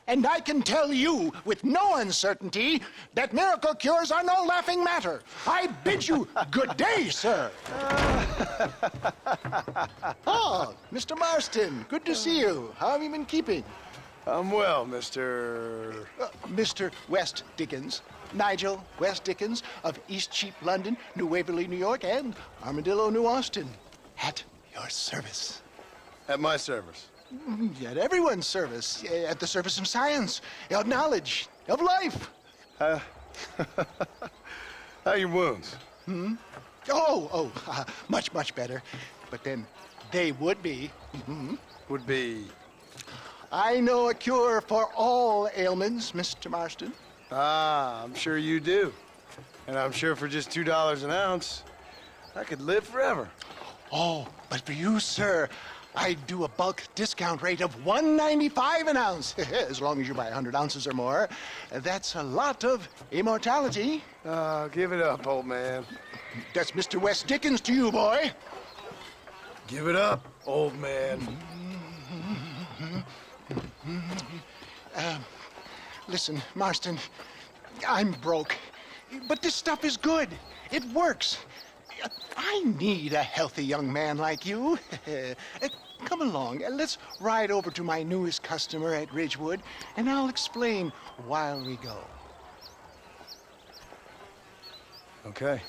And I can tell you with no uncertainty that miracle cures are no laughing matter. I bid you good day, sir. Oh, Mr. Marston, good to see you. How have you been keeping? I'm well, Mr. Mr. West Dickens. Nigel West Dickens of East Cheap, London, New Waverly, New York, and Armadillo, New Austin. At your service. At my service. At everyone's service. At the service of science, of knowledge, of life. How are your wounds? Much, much better. But then they would be. Would be... I know a cure for all ailments, Mr. Marston. Ah, I'm sure you do. And I'm sure for just $2 an ounce, I could live forever. Oh, but for you, sir, I do a bulk discount rate of $1.95 an ounce, as long as you buy 100 ounces or more. That's a lot of immortality. Give it up, old man. That's Mr. West Dickens to you, boy. Give it up, old man. Listen, Marston, I'm broke, but this stuff is good. It works. I need a healthy young man like you. Come along, let's ride over to my newest customer at Ridgewood, and I'll explain while we go. Okay.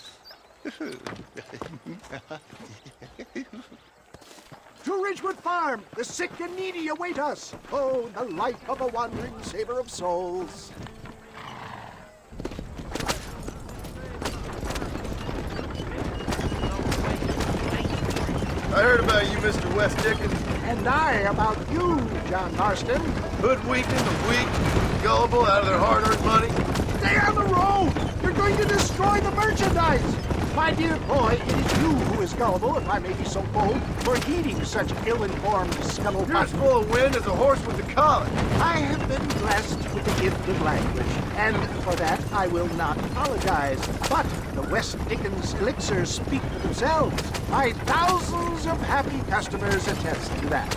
To Ridgewood Farm, the sick and needy await us. Oh, the life of a wandering saver of souls. I heard about you, Mr. West Dickens. And I about you, John Marston. Hoodwinking the weak, gullible out of their hard-earned money. Stay on the road! You're going to destroy the merchandise! My dear boy, it is you who is gullible, if I may be so bold, for heeding such ill-informed scuttlebutt. You're as full of wind as a horse with the collar. I have been blessed with the gift of language, and for that I will not apologize. But the West Dickens elixirs speak for themselves. My thousands of happy customers attest to that.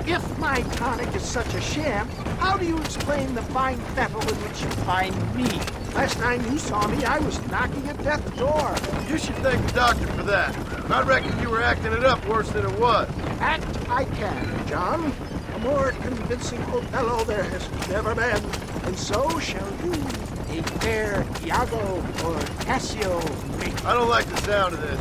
If my tonic is such a sham, how do you explain the fine fettle in which you find me? Last time you saw me, I was knocking at death's door. You should thank the doctor for that. I reckon you were acting it up worse than it was. Act I can, John. A more convincing Othello there has never been. And so shall you, a fair Iago or Cassio make. I don't like the sound of this.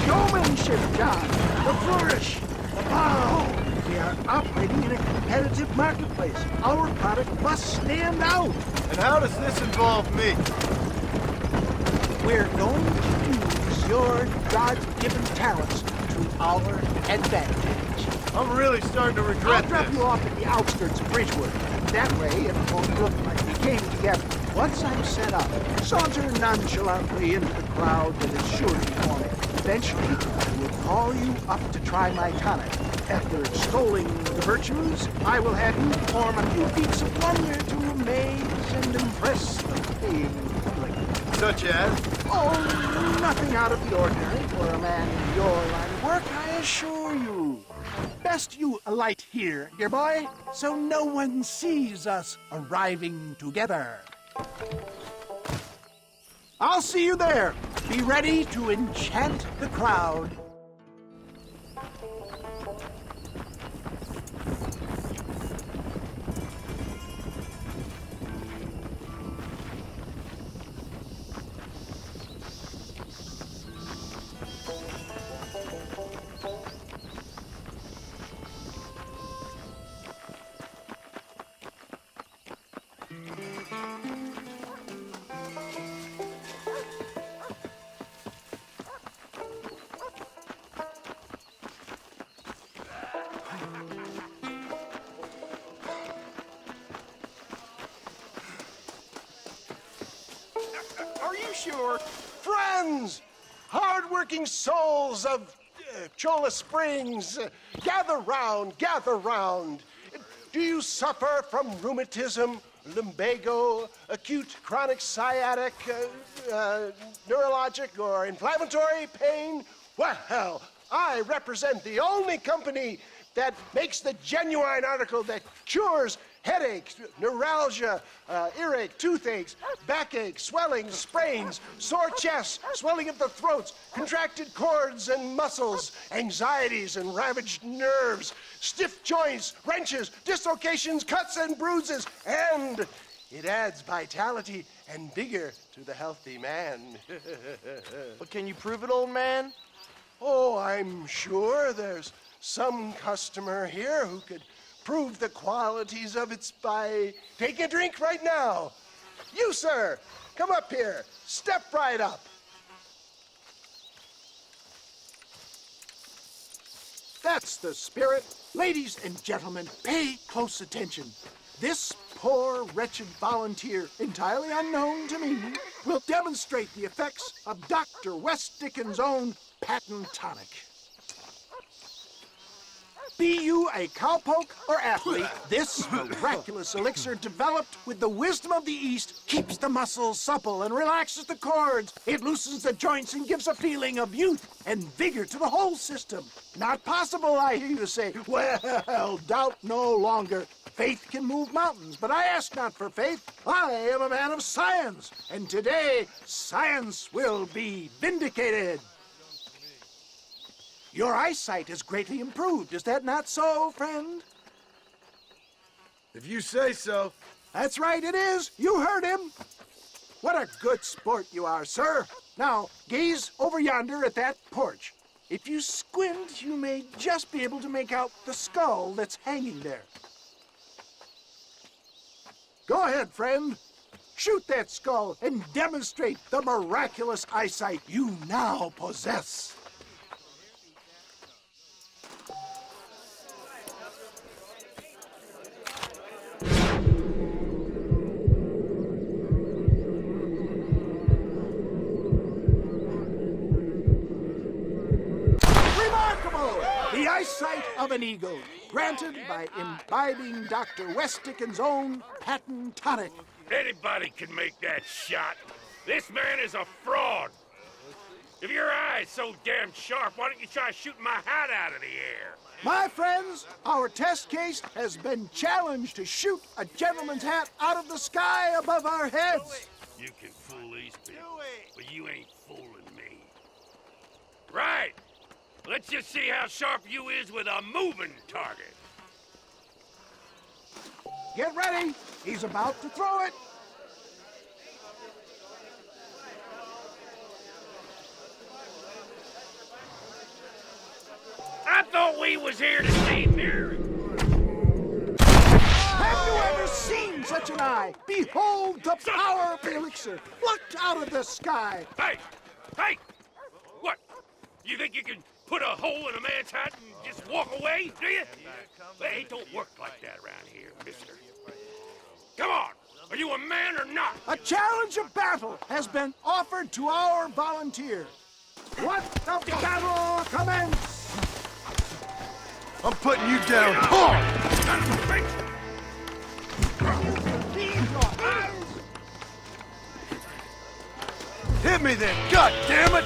Showmanship, John. The flourish. The bow. We are operating in a competitive marketplace. Our product must stand out. And how does this involve me? We're going to use your God-given talents to our advantage. I'm really starting to regret I'll drop this. you off at the outskirts of Ridgewood. That way it won't look like we came together. Once I'm set up, saunter nonchalantly into the crowd that is sure to be forming. Eventually, I will call you up to try my tonic. After extolling the virtues, I will have you perform a few feats of wonder to amaze and impress the paying public. Such as? Oh, nothing out of the ordinary for a man in your line of work, I assure you. Best you alight here, dear boy, so no one sees us arriving together. I'll see you there. Be ready to enchant the crowd. Are you sure? Friends! Hard-working souls of Cholla Springs, gather round, gather round. Do you suffer from rheumatism, lumbago, acute chronic sciatic, neurologic, or inflammatory pain? Well, I represent the only company that makes the genuine article that cures headache, neuralgia, earache, toothaches, backache, swelling, sprains, sore chests, swelling of the throats, contracted cords and muscles, anxieties and ravaged nerves, stiff joints, wrenches, dislocations, cuts and bruises, and it adds vitality and vigor to the healthy man. But can you prove it, old man? Oh, I'm sure there's some customer here who could prove the qualities of it by taking a drink right now. You, sir, come up here. Step right up. That's the spirit. Ladies and gentlemen, pay close attention. This poor, wretched volunteer, entirely unknown to me, will demonstrate the effects of Dr. West Dickens' own patent tonic. Be you a cowpoke or athlete, this miraculous elixir developed with the wisdom of the East keeps the muscles supple and relaxes the cords. It loosens the joints and gives a feeling of youth and vigor to the whole system. Not possible, I hear you say. Well, doubt no longer. Faith can move mountains, but I ask not for faith. I am a man of science, and today science will be vindicated. Your eyesight is greatly improved. Is that not so, friend? If you say so. That's right, it is. You heard him. What a good sport you are, sir. Now, gaze over yonder at that porch. If you squint, you may just be able to make out the skull that's hanging there. Go ahead, friend. Shoot that skull and demonstrate the miraculous eyesight you now possess. The eyesight of an eagle, granted by imbibing Dr. West Dickens' own patent tonic. Anybody can make that shot. This man is a fraud. If your eye's so damn sharp, why don't you try shooting my hat out of the air? My friends, our test case has been challenged to shoot a gentleman's hat out of the sky above our heads. You can fool these people, but you ain't fooling me. Right. Let's just see how sharp you is with a moving target. Get ready. He's about to throw it. I thought we was here to see mirrors. Have you ever seen such an eye? Behold the power of the elixir, plucked out of the sky. Hey! Hey! What? You think you can put a hole in a man's hat and just walk away, do you? Hey, it don't work like that around here, mister. Come on! Are you a man or not? A challenge of battle has been offered to our volunteer. Let the battle commence! I'm putting you down hard! Hit me then, God damn it!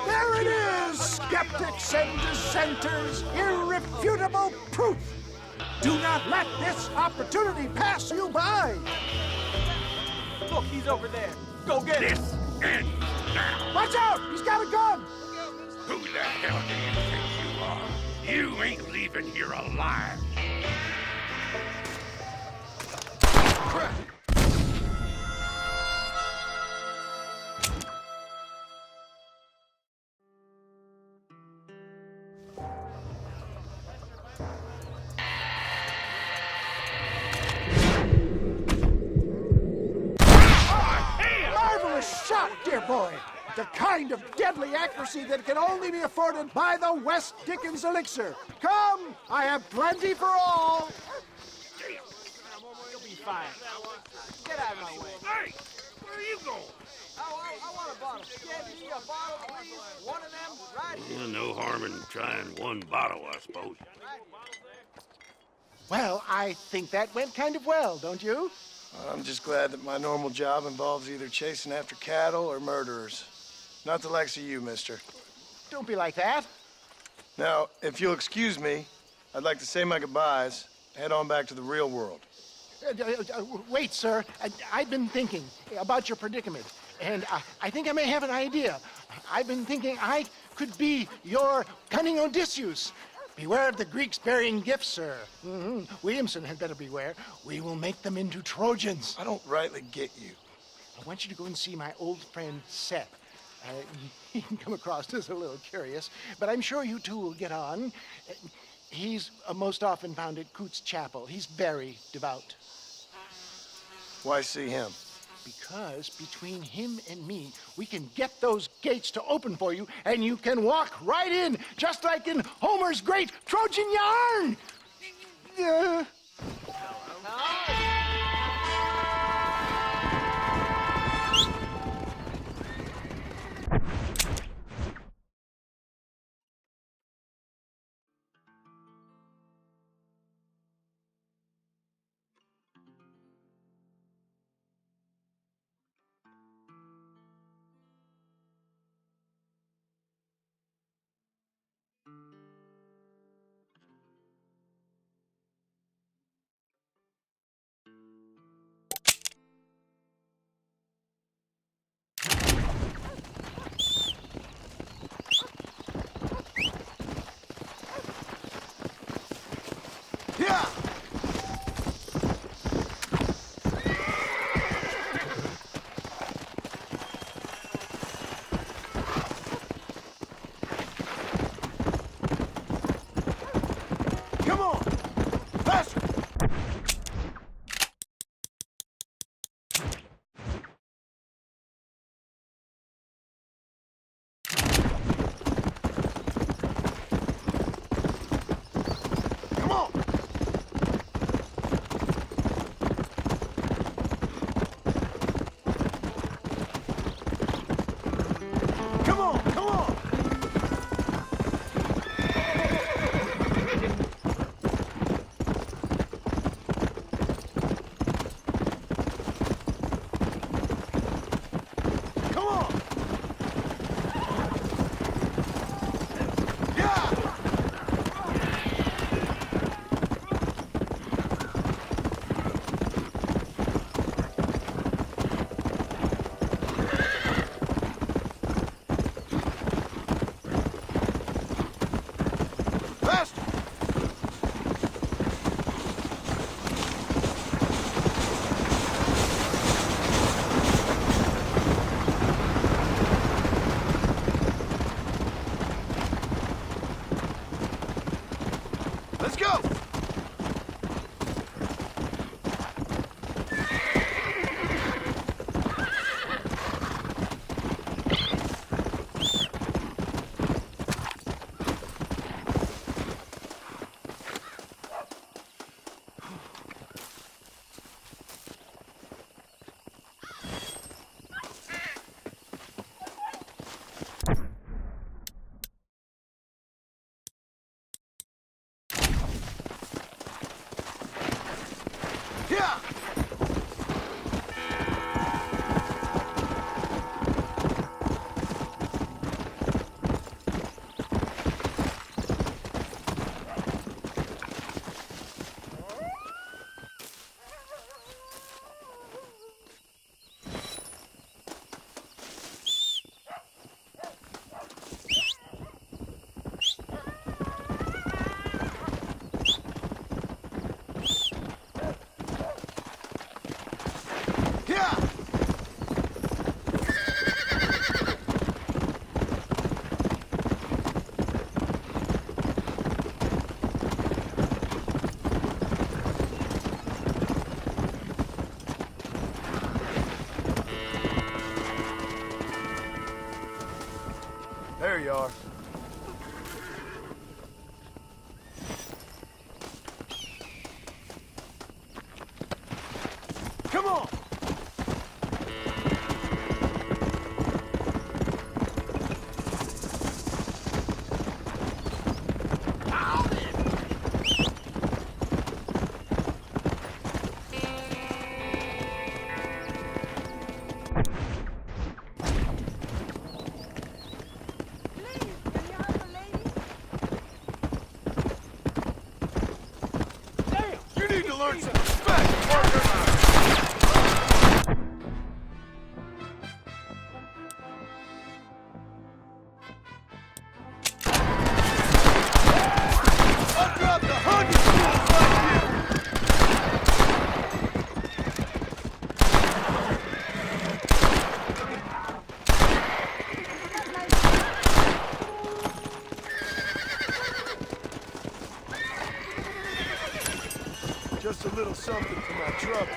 There it is, skeptics and dissenters, irrefutable proof. Do not let this opportunity pass you by. Look, he's over there. Go get him. This ends now. Watch out, he's got a gun. Who the hell do you think you are? You ain't leaving here alive. Marvelous shot, dear boy. The kind of deadly accuracy that can only be afforded by the West Dickens elixir. Come, I have plenty for all. You'll be fine. Get out of my way. Hey, where are you going? I want a bottle. Give me a bottle, please. One of them, right here. Well, no harm in trying one bottle, I suppose. Well, I think that went kind of well, don't you? I'm just glad that my normal job involves either chasing after cattle or murderers. Not the likes of you, mister. Don't be like that. Now, if you'll excuse me, I'd like to say my goodbyes, head on back to the real world. Wait, sir. I've been thinking about your predicament, and I think I may have an idea. I've been thinking I could be your cunning Odysseus. Beware of the Greeks bearing gifts, sir. Williamson had better beware. We will make them into Trojans. I don't rightly get you. I want you to go and see my old friend Seth. He can come across as a little curious, but I'm sure you two will get on. He's most often found at Coots Chapel. He's very devout. Why see him? Because between him and me, we can get those gates to open for you, and you can walk right in, just like in Homer's great Trojan yarn! Yeah! Come on! Faster! Come on! Come on! Come on! Come on! Yeah! Faster! Let's go! Yeah! Yeah! There you are. Come on! Just a little something for my trouble.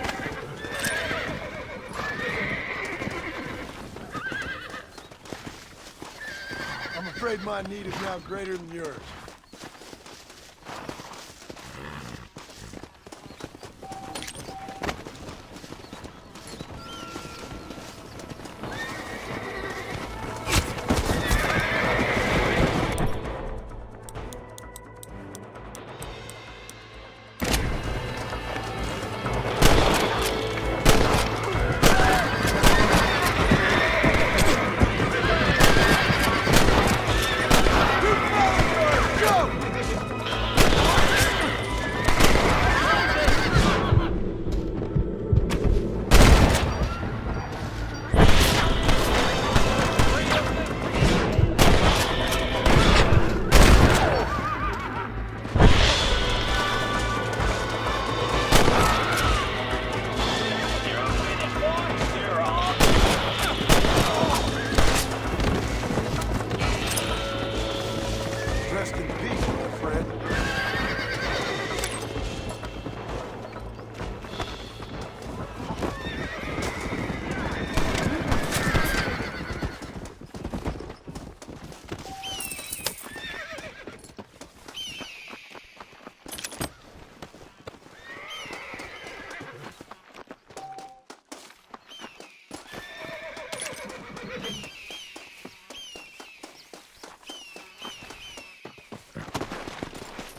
I'm afraid my need is now greater than yours. Rest in peace, my friend.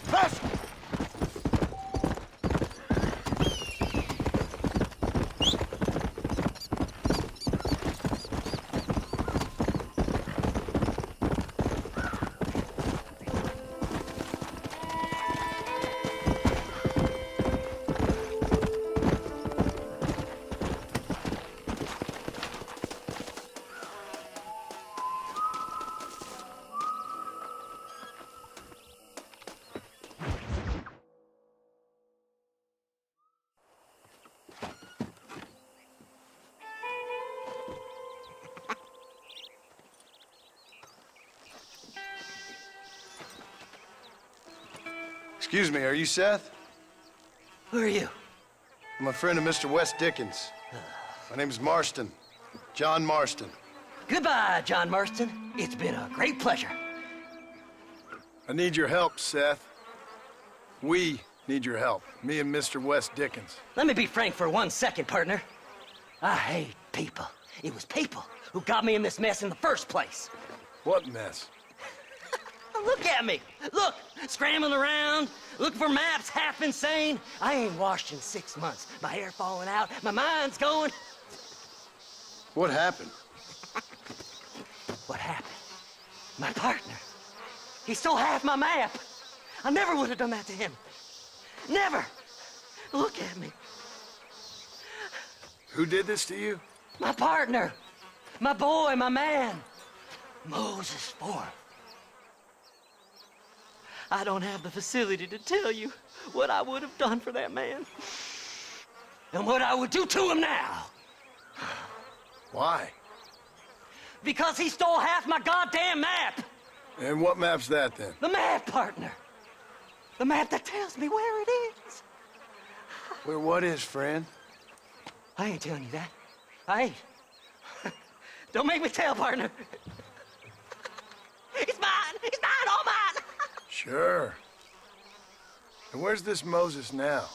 Faster! Excuse me, are you Seth? Who are you? I'm a friend of Mr. Wes Dickens. My name's Marston. John Marston. Goodbye, John Marston. It's been a great pleasure. I need your help, Seth. We need your help. Me and Mr. Wes Dickens. Let me be frank for 1 second, partner. I hate people. It was people who got me in this mess in the first place. What mess? Look at me. Look, scrambling around, looking for maps, half insane. I ain't washed in 6 months. My hair falling out, my mind's going. What happened? What happened? My partner. He stole half my map. I never would have done that to him. Never. Look at me. Who did this to you? My partner. My boy, my man. Moses Ford. I don't have the facility to tell you what I would have done for that man. And what I would do to him now. Why? Because he stole half my goddamn map. And what map's that, then? The map, partner. The map that tells me where it is. Where what is, friend? I ain't telling you that. I ain't. Don't make me tell, partner. It's mine. It's mine, all mine. Sure. And where's this Moses now?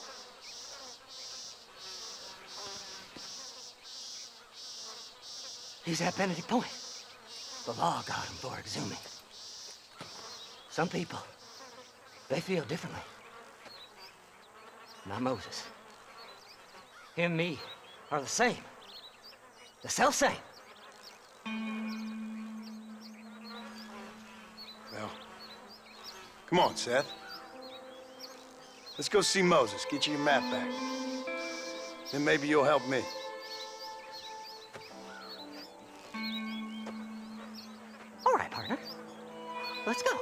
He's at Benedict Point. The law got him for exhuming. Some people, they feel differently. Not Moses. Him and me are the same. The self-same. Well, come on, Seth. Let's go see Moses, get you your map back. Then maybe you'll help me. All right, partner. Let's go.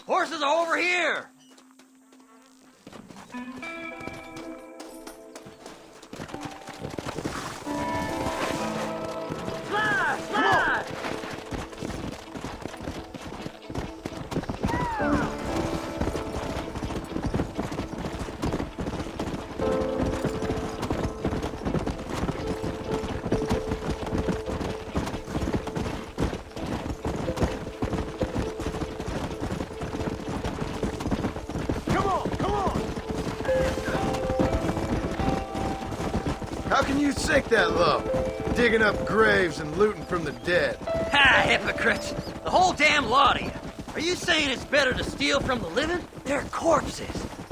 Horses are over here! Fly! Fly! can you sink that low? Digging up graves and looting from the dead. Ha, hypocrites! The whole damn lot of you. Are you saying it's better to steal from the living? They're corpses.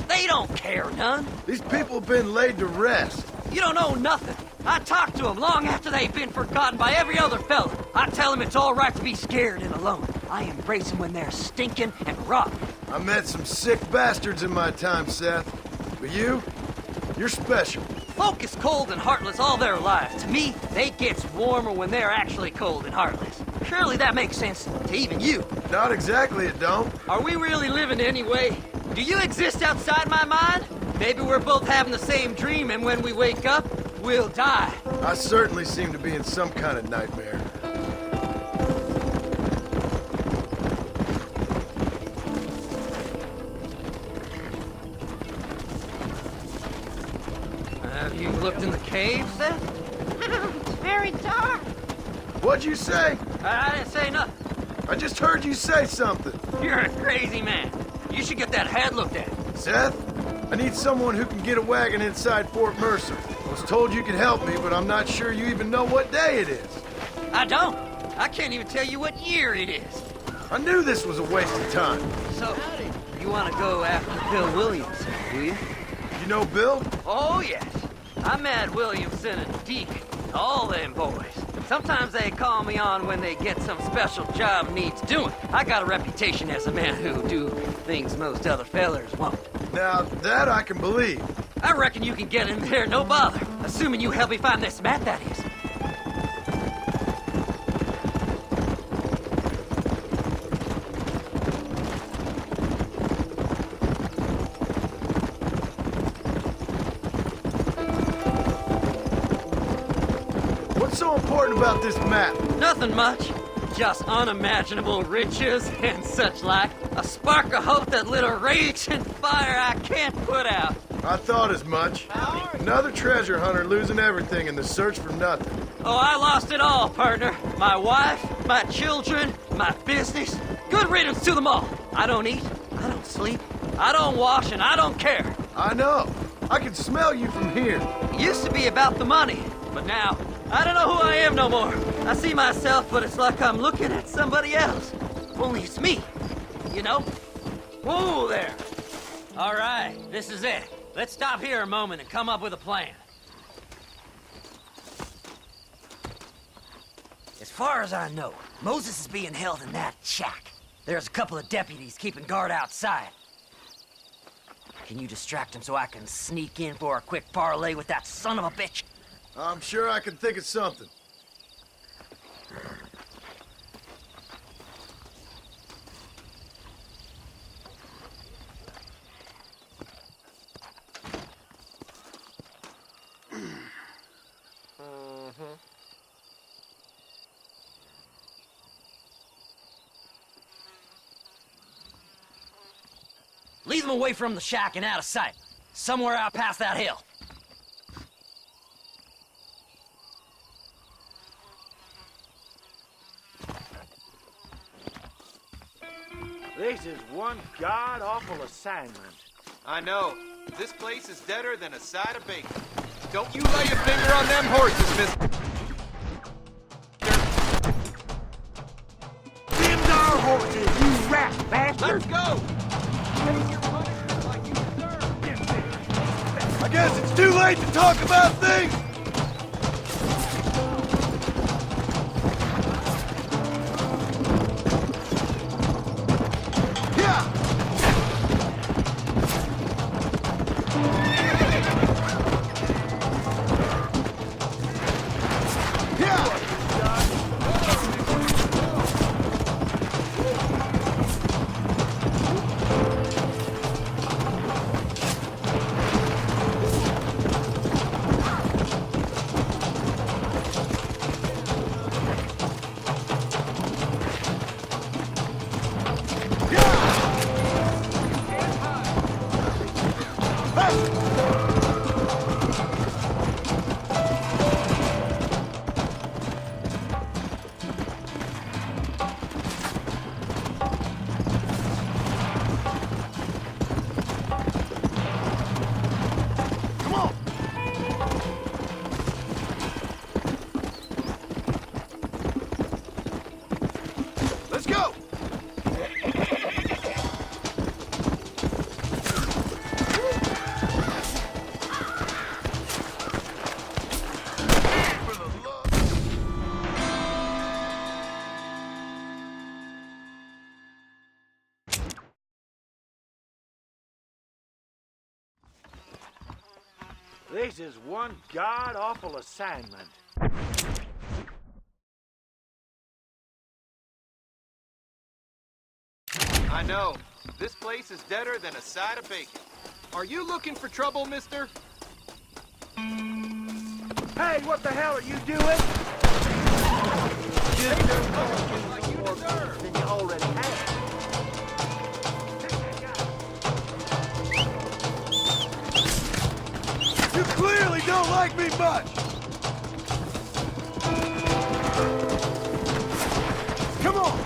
They don't care none. These people have been laid to rest. You don't know nothing. I talk to them long after they've been forgotten by every other fella. I tell them it's all right to be scared and alone. I embrace them when they're stinking and rotten. I met some sick bastards in my time, Seth. But you're special. Folk is cold and heartless all their lives. To me, they gets warmer when they're actually cold and heartless. Surely that makes sense to even you. Not exactly, it don't. Are we really living anyway? Do you exist outside my mind? Maybe we're both having the same dream, and when we wake up, we'll die. I certainly seem to be in some kind of nightmare. Have you looked in the cave, Seth? It's very dark. What'd you say? I didn't say nothing. I just heard you say something. You're a crazy man. You should get that head looked at. Seth, I need someone who can get a wagon inside Fort Mercer. I was told you could help me, but I'm not sure you even know what day it is. I don't. I can't even tell you what year it is. I knew this was a waste of time. So, you want to go after Bill Williamson, do you? You know Bill? Oh, yes. I met Williamson and Deacon, all them boys. Sometimes they call me on when they get some special job needs doing. I got a reputation as a man who do things most other fellers won't. Now, that I can believe. I reckon you can get in there, no bother. Assuming you help me find this map, that is. What's so important about this map? Nothing much. Just unimaginable riches and such like. A spark of hope that lit a raging fire I can't put out. I thought as much. Another treasure hunter losing everything in the search for nothing. Oh, I lost it all, partner. My wife, my children, my business. Good riddance to them all. I don't eat, I don't sleep, I don't wash, and I don't care. I know. I can smell you from here. It used to be about the money, but now, I don't know who I am no more. I see myself, but it's like I'm looking at somebody else. Only it's me, you know? Whoa there. All right, this is it. Let's stop here a moment and come up with a plan. As far as I know, Moses is being held in that shack. There's a couple of deputies keeping guard outside. Can you distract him so I can sneak in for a quick parlay with that son of a bitch? I'm sure I can think of something. Lead them away from the shack and out of sight. Somewhere out past that hill. This is one god-awful assignment. I know. This place is deader than a side of bacon. Don't you lay your finger on them horses, mister. Them's our horses, you rat bastard! Let's go! I guess it's too late to talk about things! This is one god-awful assignment. I know. This place is deader than a side of bacon. Are you looking for trouble, mister? Hey, what the hell are you doing? Like you deserve. Than you already have. You clearly don't like me much! Come on!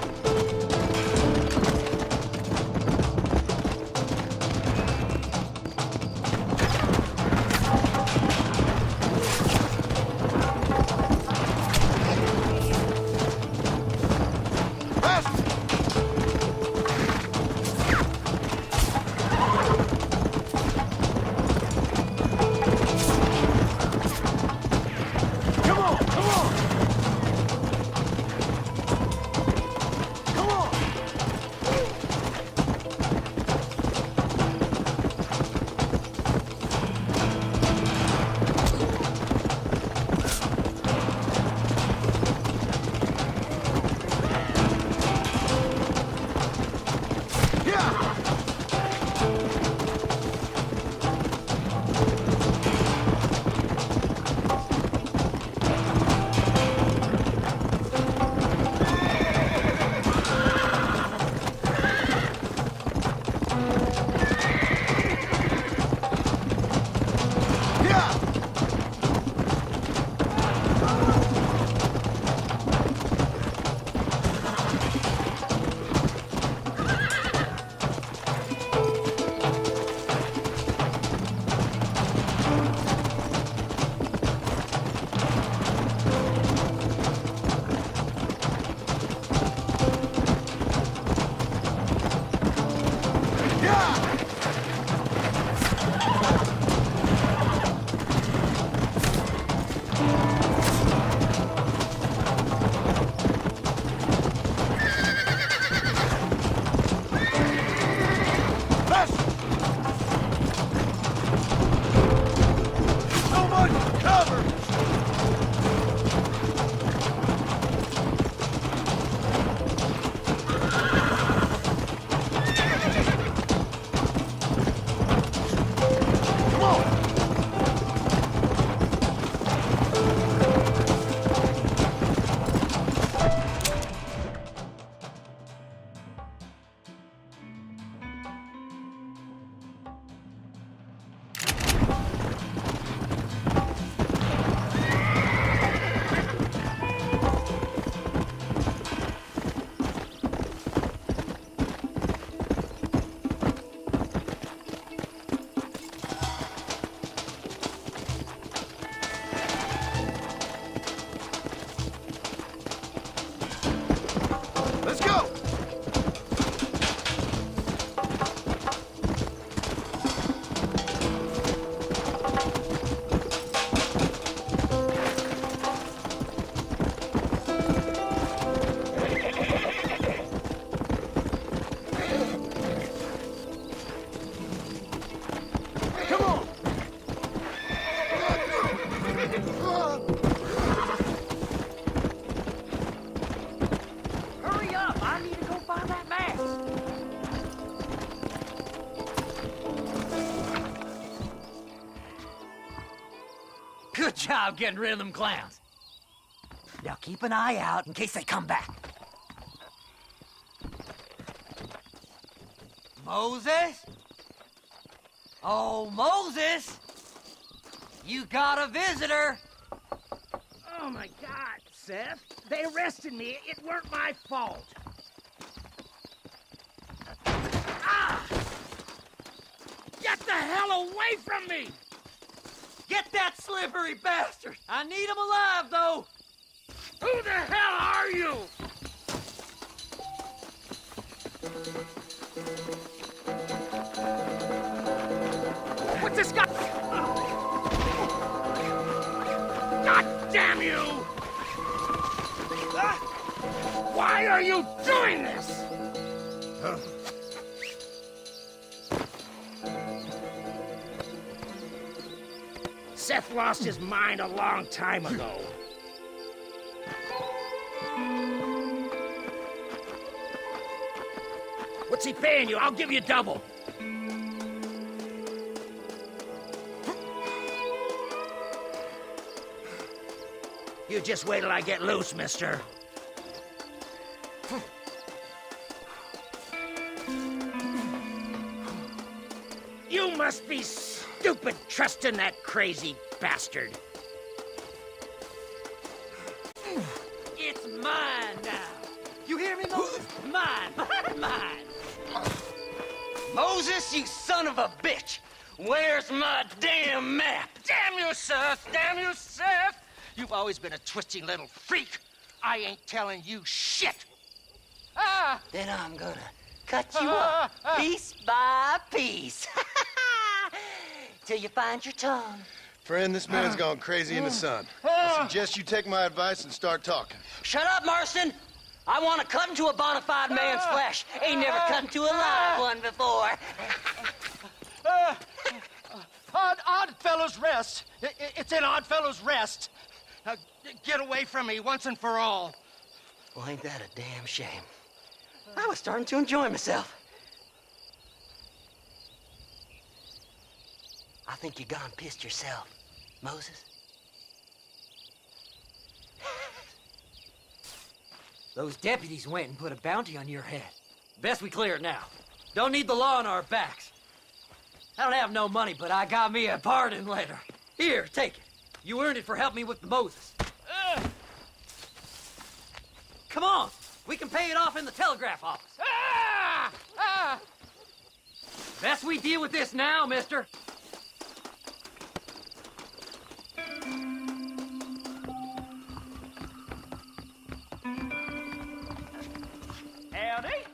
Good job getting rid of them clowns. Now keep an eye out in case they come back. Moses? Oh, Moses! You got a visitor! Oh my God, Seth. They arrested me. It weren't my fault. Ah! Get the hell away from me! Get that slippery bastard! I need him alive, though! Who the hell are you? What's this guy? God damn you! Why are you doing this? Seth lost his mind a long time ago. What's he paying you? I'll give you double. You just wait till I get loose, mister. You must be stupid trusting that crazy bastard. It's mine now. You hear me, Moses? Mine. Mine. Moses, you son of a bitch. Where's my damn map? Damn you, Seth! Damn you, Seth! You've always been a twisty little freak. I ain't telling you shit. Then I'm gonna cut you up piece by piece. Till you find your tongue. Friend, this man's gone crazy in the sun. I suggest you take my advice and start talking. Shut up, Marston! I want to cut into a bona fide man's flesh. Ain't never cut into a live one before. Oddfellows Rest. It's in Oddfellows Rest. Now, get away from me once and for all. Well, ain't that a damn shame? I was starting to enjoy myself. I think you gone pissed yourself, Moses. Those deputies went and put a bounty on your head. Best we clear it now. Don't need the law on our backs. I don't have no money, but I got me a pardon letter. Here, take it. You earned it for helping me with the Moses. Come on, we can pay it off in the telegraph office. Best we deal with this now, mister. Howdy.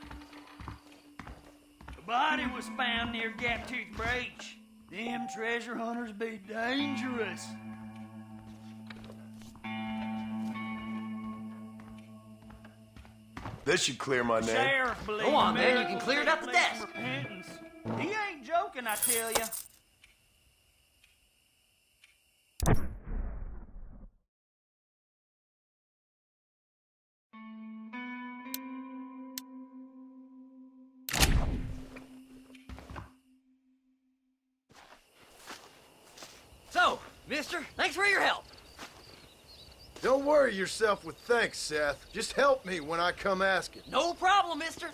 The body was found near Gaptooth Breach. Them treasure hunters be dangerous. This should clear my name. Sheriff believes Go on, man, you America can clear it up the needs desk. repentance. He ain't joking, I tell ya. So, mister, thanks for your help. Don't worry yourself with thanks, Seth. Just help me when I come asking. No problem, mister.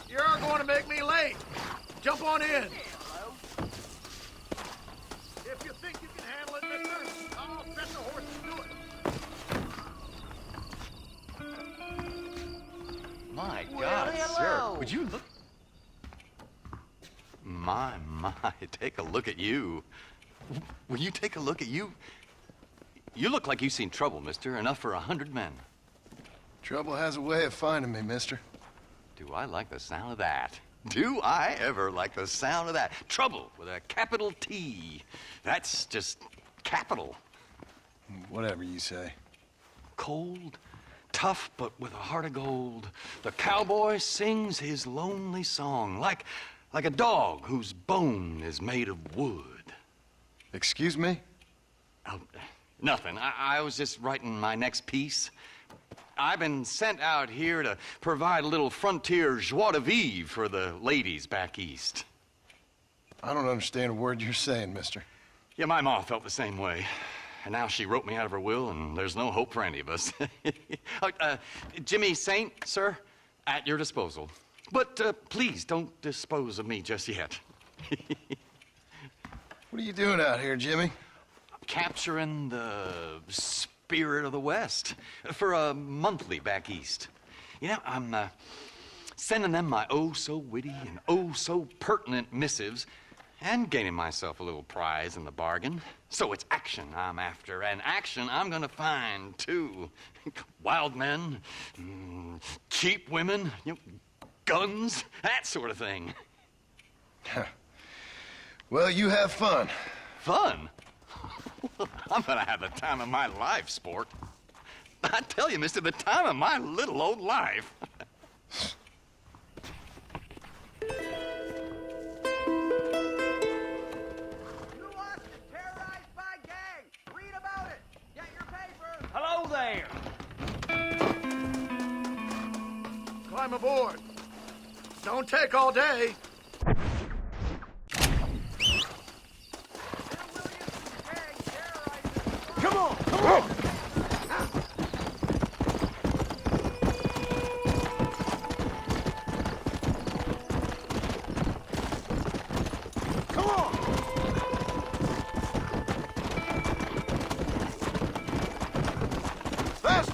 You're going to make me late. Jump on in. If you think you can handle it, mister, I'll set the horse to do it. My God, sir, would you look? My, take a look at you. Will you take a look at you? You look like you've seen trouble, mister. Enough for 100 men. Trouble has a way of finding me, mister. Do I like the sound of that? Do I ever like the sound of that? Trouble with a capital T. That's just capital. Whatever you say. Cold, tough, but with a heart of gold. The cowboy sings his lonely song like a dog whose bone is made of wood. Excuse me? Oh, nothing. I was just writing my next piece. I've been sent out here to provide a little frontier joie de vivre for the ladies back east. I don't understand a word you're saying, mister. Yeah, my ma felt the same way. And now she wrote me out of her will, and there's no hope for any of us. Jimmy Saint, sir, at your disposal. But please don't dispose of me just yet. What are you doing out here, Jimmy? Capturing the spirit of the West for a monthly back east. You know, I'm sending them my oh-so-witty and oh-so-pertinent missives and gaining myself a little prize in the bargain. So it's action I'm after, and action I'm gonna find, too. Wild men, cheap women, you know, guns, that sort of thing. Well, you have fun. Fun? I'm gonna have the time of my life, sport. I tell you, mister, the time of my little old life. Hello there. Climb aboard. Don't take all day. Come on, come on. Come on. Faster.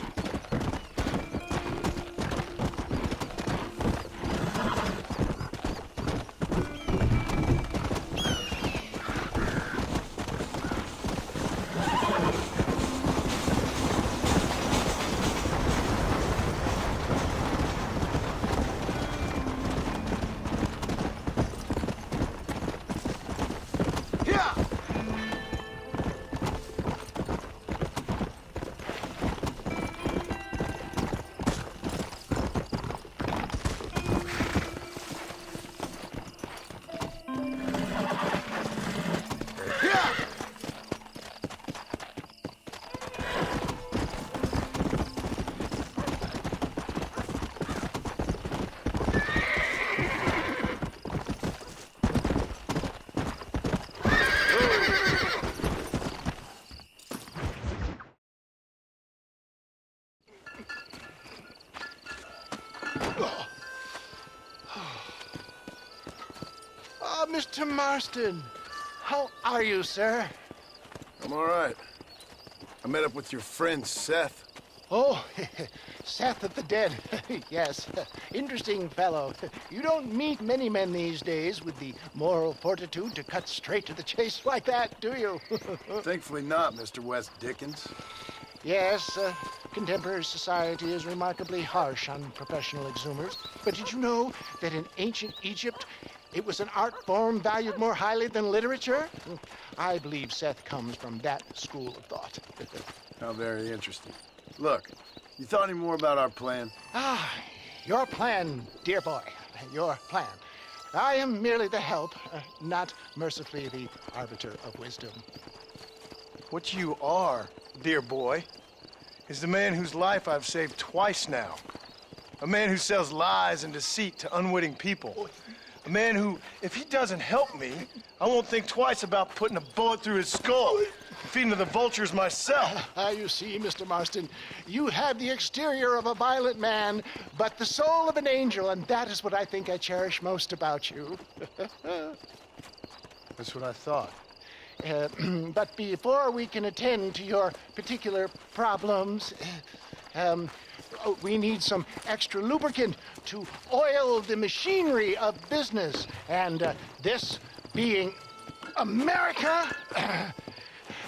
Mr. Marston, how are you, sir? I'm all right. I met up with your friend, Seth. Oh, Seth of the Dead. Yes, interesting fellow. You don't meet many men these days with the moral fortitude to cut straight to the chase like that, do you? Thankfully not, Mr. West Dickens. Yes, contemporary society is remarkably harsh on professional exhumers. But did you know that in ancient Egypt, it was an art form valued more highly than literature? I believe Seth comes from that school of thought. How very interesting. Look, you thought any more about our plan? Ah, your plan, dear boy, your plan. I am merely the help, not mercifully the arbiter of wisdom. What you are, dear boy, is the man whose life I've saved twice now. A man who sells lies and deceit to unwitting people. A man who, if he doesn't help me, I won't think twice about putting a bullet through his skull and feeding to the vultures myself. You see, Mr. Marston, you have the exterior of a violent man, but the soul of an angel, and that is what I think I cherish most about you. That's what I thought. But before we can attend to your particular problems, we need some extra lubricant to oil the machinery of business. And this being America,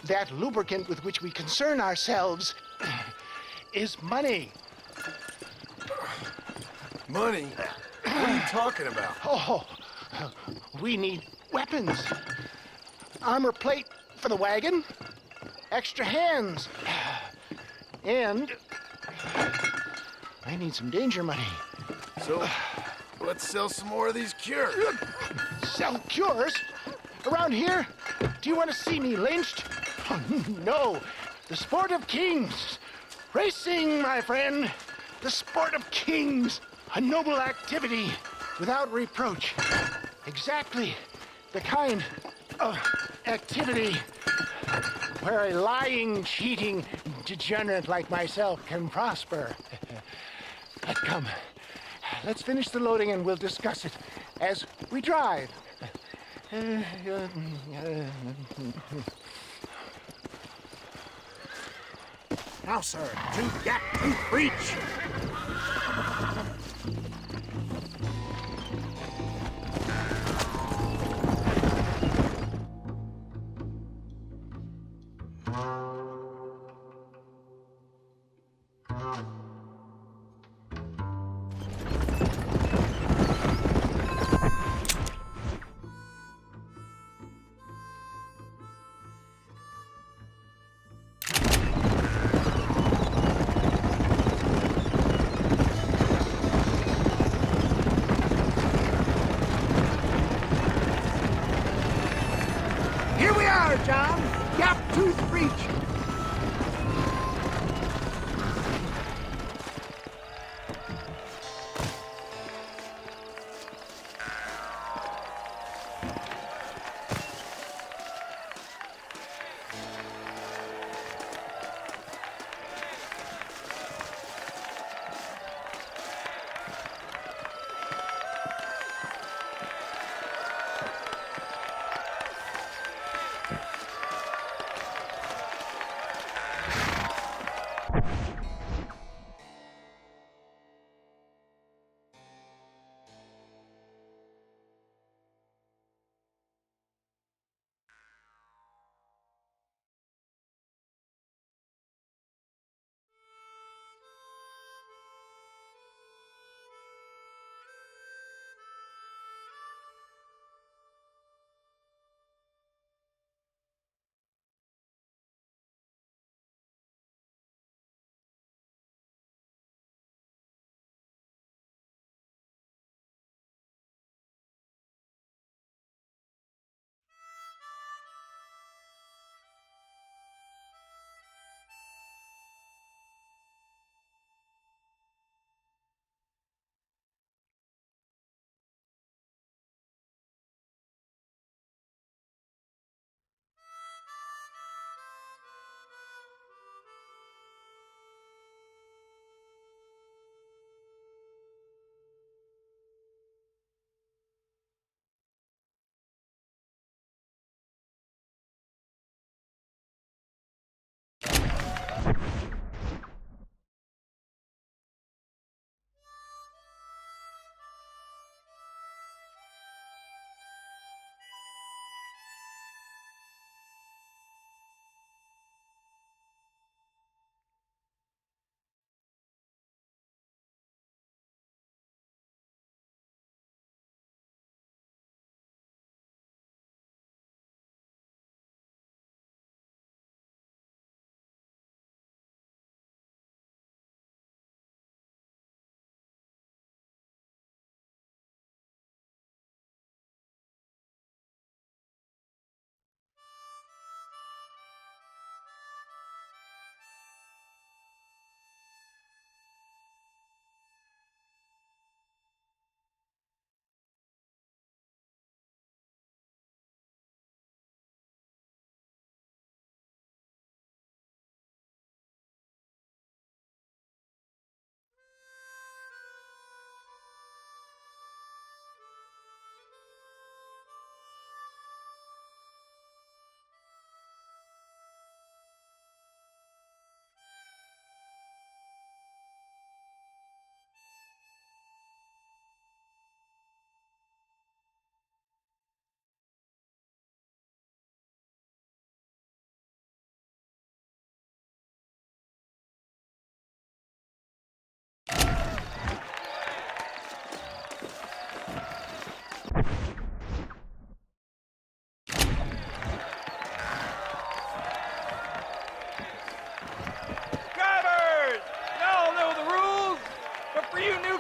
that lubricant with which we concern ourselves is money. Money? What are you talking about? Oh, we need weapons. Armor plate for the wagon, extra hands, and I need some danger money. So, let's sell some more of these cures. Sell cures? Around here? Do you want to see me lynched? Oh, no. The sport of kings. Racing, my friend. The sport of kings. A noble activity without reproach. Exactly the kind of activity, where a lying, cheating degenerate like myself can prosper. But come, let's finish the loading and we'll discuss it as we drive. Now, sir, to Gap Tooth Breach. Here we are, John. Gap Tooth Breach.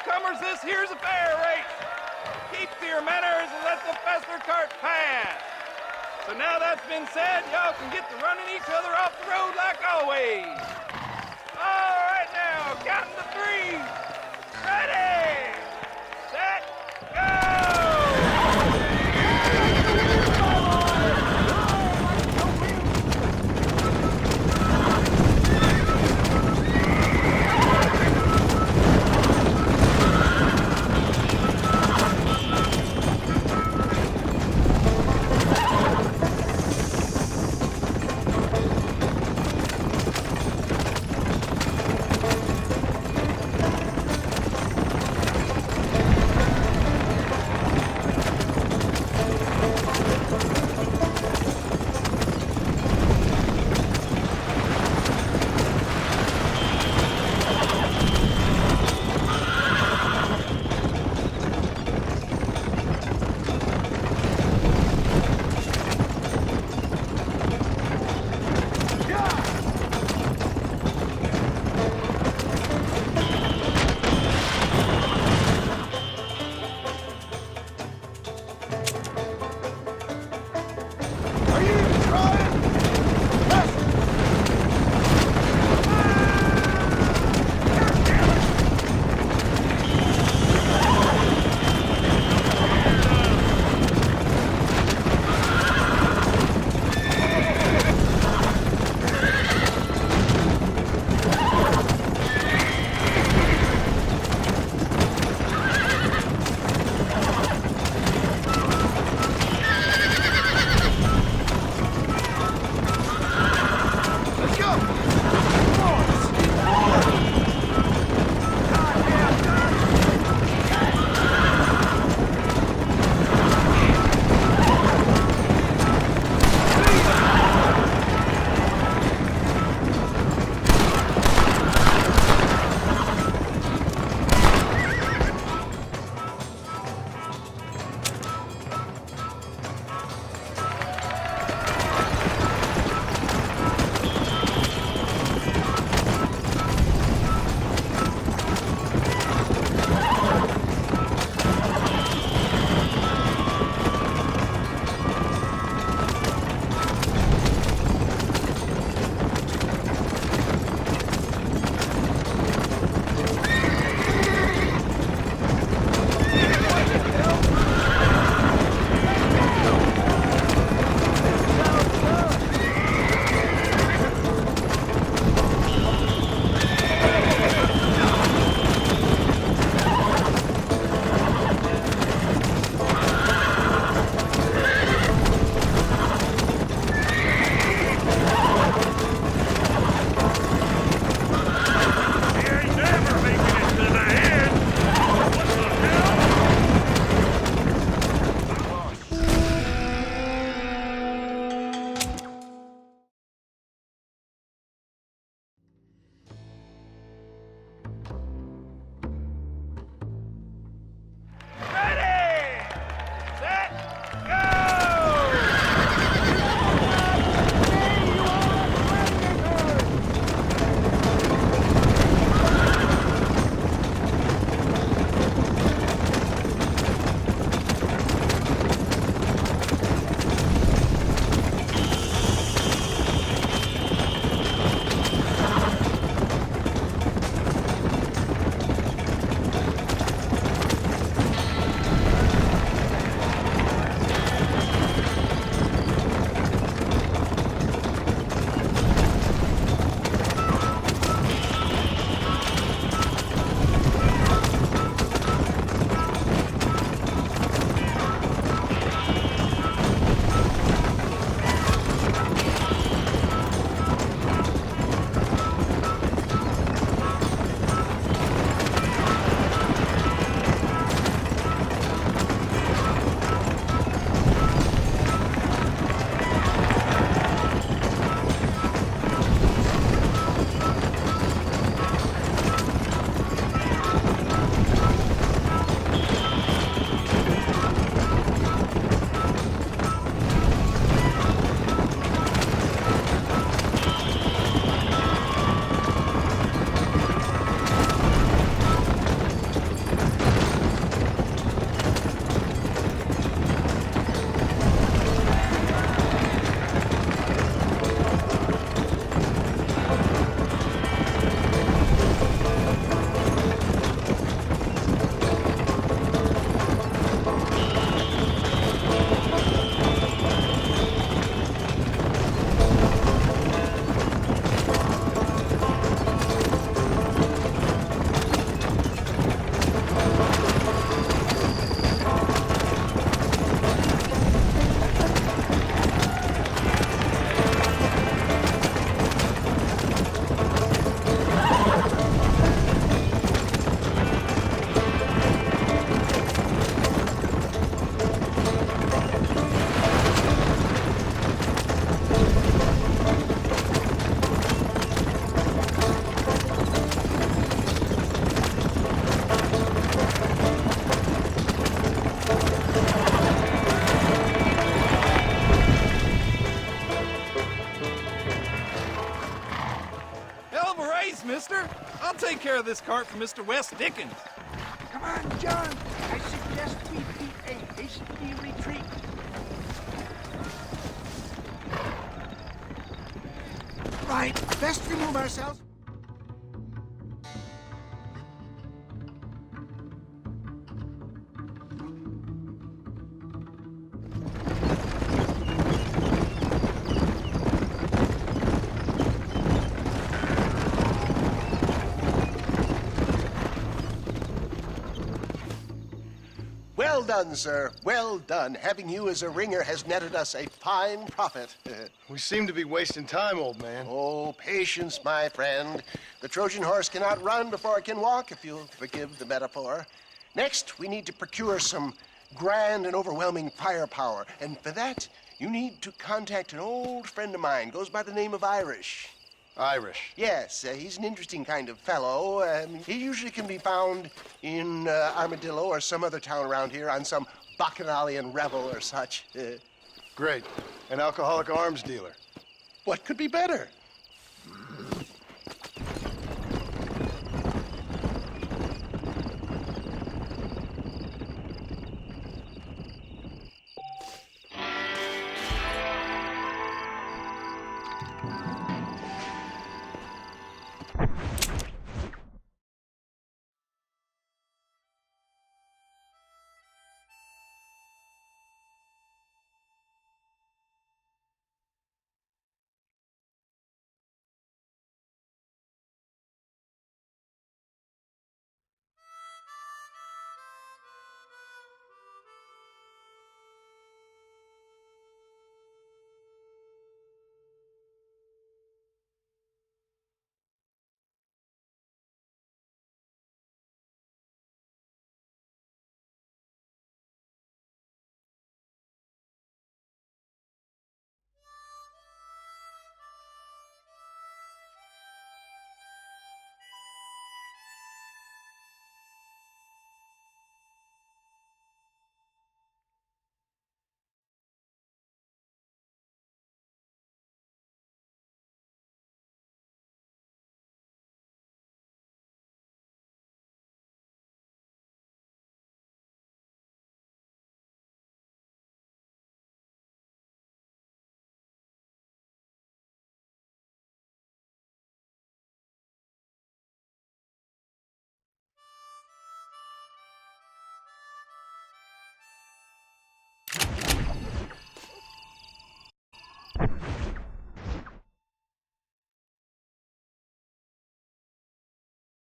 newcomers, this here's a fair race. Keep to your manners and let the faster cart pass. So now that's been said, y'all can get to running each other off the road like always. All right now, counting to three. Ready, set, go! care of this cart for Mr. West Dickens. Come on, John. I suggest we beat a hasty retreat. Right, best remove ourselves. Well done, sir. Well done. Having you as a ringer has netted us a fine profit. We seem to be wasting time, old man. Oh, patience, my friend. The Trojan horse cannot run before it can walk, if you'll forgive the metaphor. Next, we need to procure some grand and overwhelming firepower. And for that, you need to contact an old friend of mine. Goes by the name of Irish. Irish. Yes, he's an interesting kind of fellow. He usually can be found in Armadillo or some other town around here on some bacchanalian revel or such. Great. An alcoholic arms dealer. What could be better?